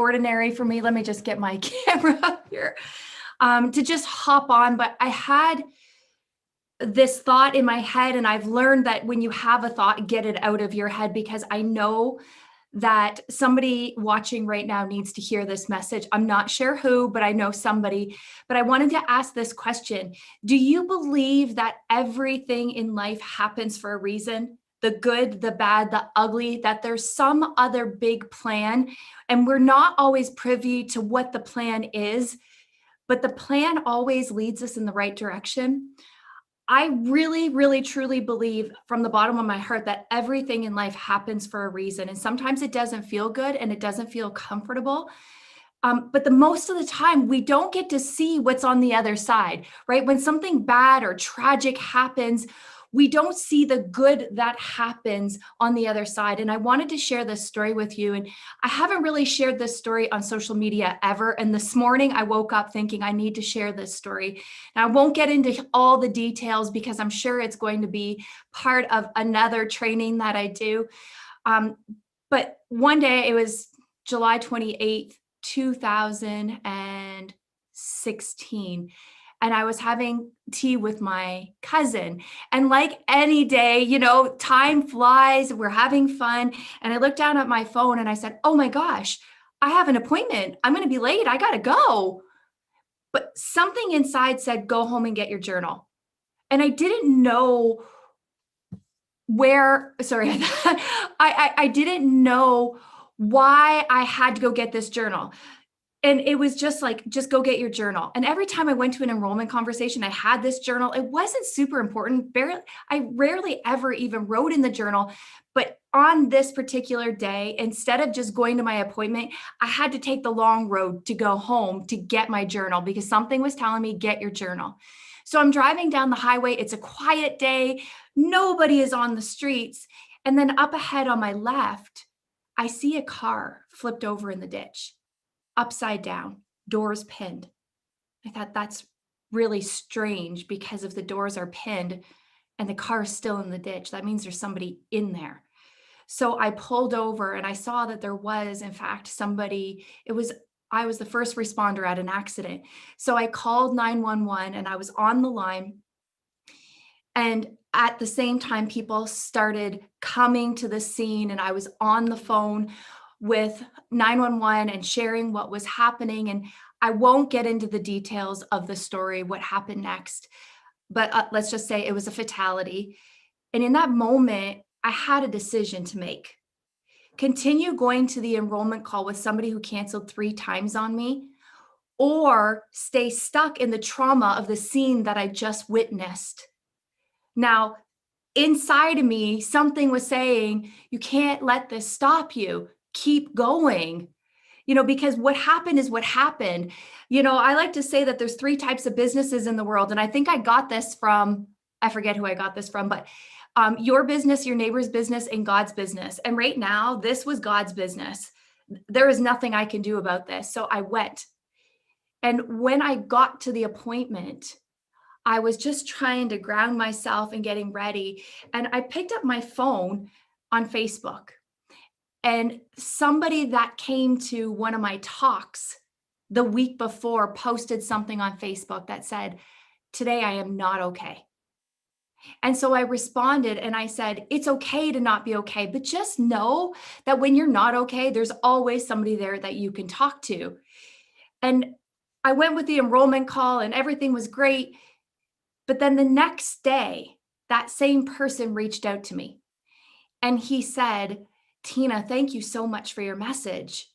ordinary for me. Let me just get my camera up here to just hop on. But I had this thought in my head, and I've learned that when you have a thought, get it out of your head, because I know that somebody watching right now needs to hear this message. I'm not sure who, but I know somebody. But I wanted to ask this question. Do you believe that everything in life happens for a reason? The good, the bad, the ugly, that there's some other big plan, and we're not always privy to what the plan is, but the plan always leads us in the right direction. I really, really, truly believe from the bottom of my heart that everything in life happens for a reason. And sometimes it doesn't feel good and it doesn't feel comfortable. But the most of the time, we don't get to see what's on the other side, right? When something bad or tragic happens, we don't see the good that happens on the other side. And I wanted to share this story with you. And I haven't really shared this story on social media ever. And this morning I woke up thinking I need to share this story. Now, I won't get into all the details because I'm sure it's going to be part of another training that I do. But one day, it was July 28th, 2016. And I was having tea with my cousin. And like any day, time flies, we're having fun. And I looked down at my phone and I said, oh my gosh, I have an appointment. I'm going to be late. I got to go. But something inside said, go home and get your journal. And I didn't know I didn't know why I had to go get this journal. And it was just like, just go get your journal. And every time I went to an enrollment conversation, I had this journal. It wasn't super important. I rarely ever even wrote in the journal. But on this particular day, instead of just going to my appointment, I had to take the long road to go home to get my journal because something was telling me, get your journal. So I'm driving down the highway. It's a quiet day. Nobody is on the streets. And then up ahead on my left, I see a car flipped over in the ditch. Upside down, doors pinned. I thought that's really strange because if the doors are pinned and the car is still in the ditch, that means there's somebody in there. So I pulled over and I saw that there was, in fact, somebody. I was the first responder at an accident. So I called 911 and I was on the line. And at the same time, people started coming to the scene and I was on the phone with 911 and sharing what was happening. And I won't get into the details of the story, what happened next, but let's just say it was a fatality. And in that moment, I had a decision to make. Continue going to the enrollment call with somebody who canceled 3 times on me, or stay stuck in the trauma of the scene that I just witnessed. Now, inside of me, something was saying, you can't let this stop you. Keep going, because what happened is what happened. I like to say that there's 3 types of businesses in the world. And I think I got this from, I forget who I got this from, but your business, your neighbor's business, and God's business. And right now, this was God's business. There is nothing I can do about this. So I went. And when I got to the appointment, I was just trying to ground myself and getting ready. And I picked up my phone on Facebook. And somebody that came to one of my talks the week before posted something on Facebook that said, today I am not okay. And so I responded and I said, it's okay to not be okay, but just know that when you're not okay, there's always somebody there that you can talk to. And I went with the enrollment call and everything was great. But then the next day, that same person reached out to me and he said, Tina, thank you so much for your message.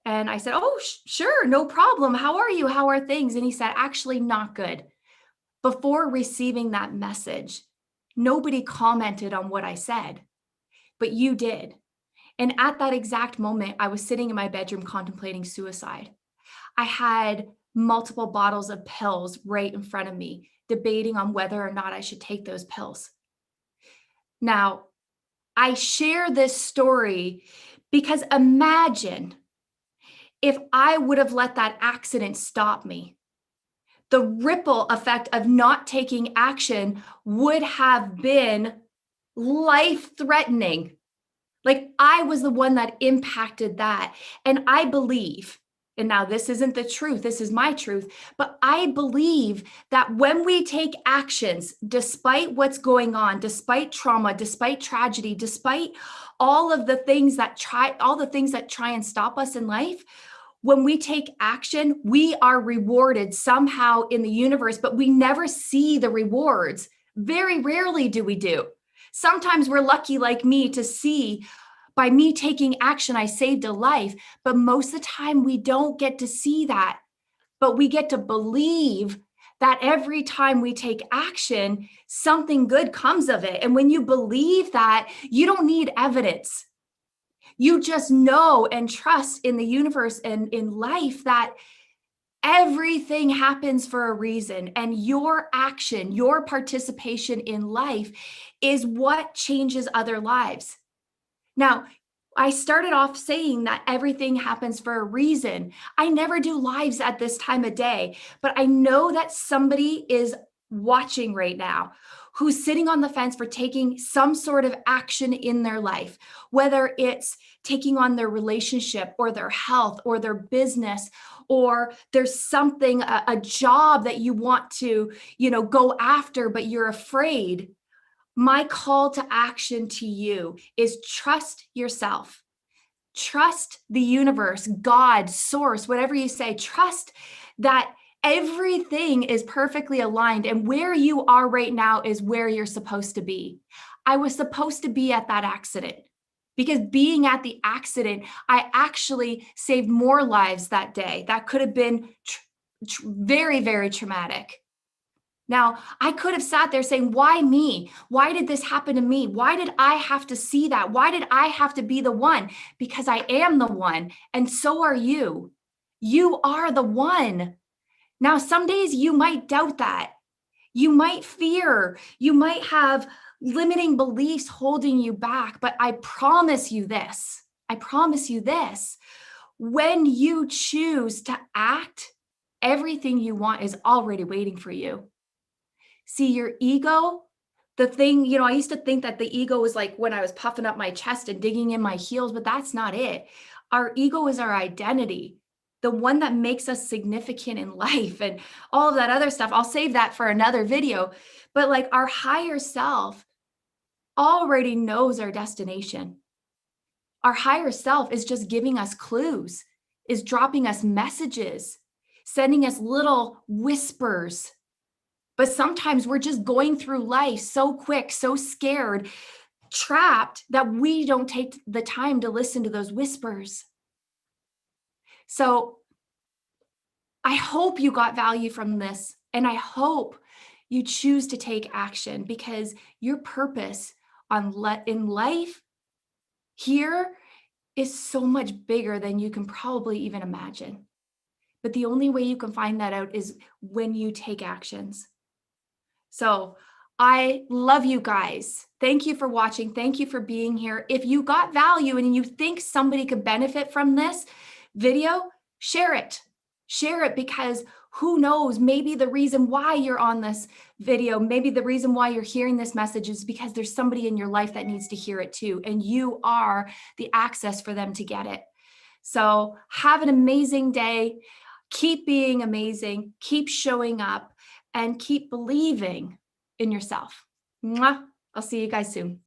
And I said, oh, sure, no problem. How are you? How are things? And he said, actually not good. Before receiving that message, nobody commented on what I said, but you did. And at that exact moment, I was sitting in my bedroom contemplating suicide. I had multiple bottles of pills right in front of me, debating on whether or not I should take those pills. Now, I share this story because imagine if I would have let that accident stop me. The ripple effect of not taking action would have been life-threatening. Like I was the one that impacted that. And I believe, and now this isn't the truth, this is my truth, but I believe that when we take actions, despite what's going on, despite trauma, despite tragedy, despite all of the things that try and stop us in life, when we take action, we are rewarded somehow in the universe, but we never see the rewards. Very rarely do we do. Sometimes we're lucky, like me, to see by me taking action, I saved a life. But most of the time, we don't get to see that. But we get to believe that every time we take action, something good comes of it. And when you believe that, you don't need evidence. You just know and trust in the universe and in life that everything happens for a reason. And your action, your participation in life is what changes other lives. Now, I started off saying that everything happens for a reason. I never do lives at this time of day, but I know that somebody is watching right now who's sitting on the fence for taking some sort of action in their life, whether it's taking on their relationship or their health or their business, or there's something, a job that you want to, go after, but you're afraid. My call to action to you is trust yourself. Trust the universe, God, source, whatever you say. Trust that everything is perfectly aligned, and where you are right now is where you're supposed to be. I was supposed to be at that accident because being at the accident, I actually saved more lives that day. That could have been very, very traumatic. Now, I could have sat there saying, why me? Why did this happen to me? Why did I have to see that? Why did I have to be the one? Because I am the one, and so are you. You are the one. Now, some days you might doubt that. You might fear. You might have limiting beliefs holding you back, but I promise you this. I promise you this. When you choose to act, everything you want is already waiting for you. See, your ego, the thing, I used to think that the ego was like when I was puffing up my chest and digging in my heels, but that's not it. Our ego is our identity, the one that makes us significant in life and all of that other stuff. I'll save that for another video. But like our higher self already knows our destination. Our higher self is just giving us clues, is dropping us messages, sending us little whispers. But sometimes we're just going through life so quick, so scared, trapped that we don't take the time to listen to those whispers. So I hope you got value from this, and I hope you choose to take action, because your purpose in life here is so much bigger than you can probably even imagine. But the only way you can find that out is when you take actions. So I love you guys. Thank you for watching. Thank you for being here. If you got value and you think somebody could benefit from this video, share it. Share it, because who knows, maybe the reason why you're on this video, maybe the reason why you're hearing this message is because there's somebody in your life that needs to hear it too. And you are the access for them to get it. So have an amazing day. Keep being amazing. Keep showing up and keep believing in yourself. Mwah. I'll see you guys soon.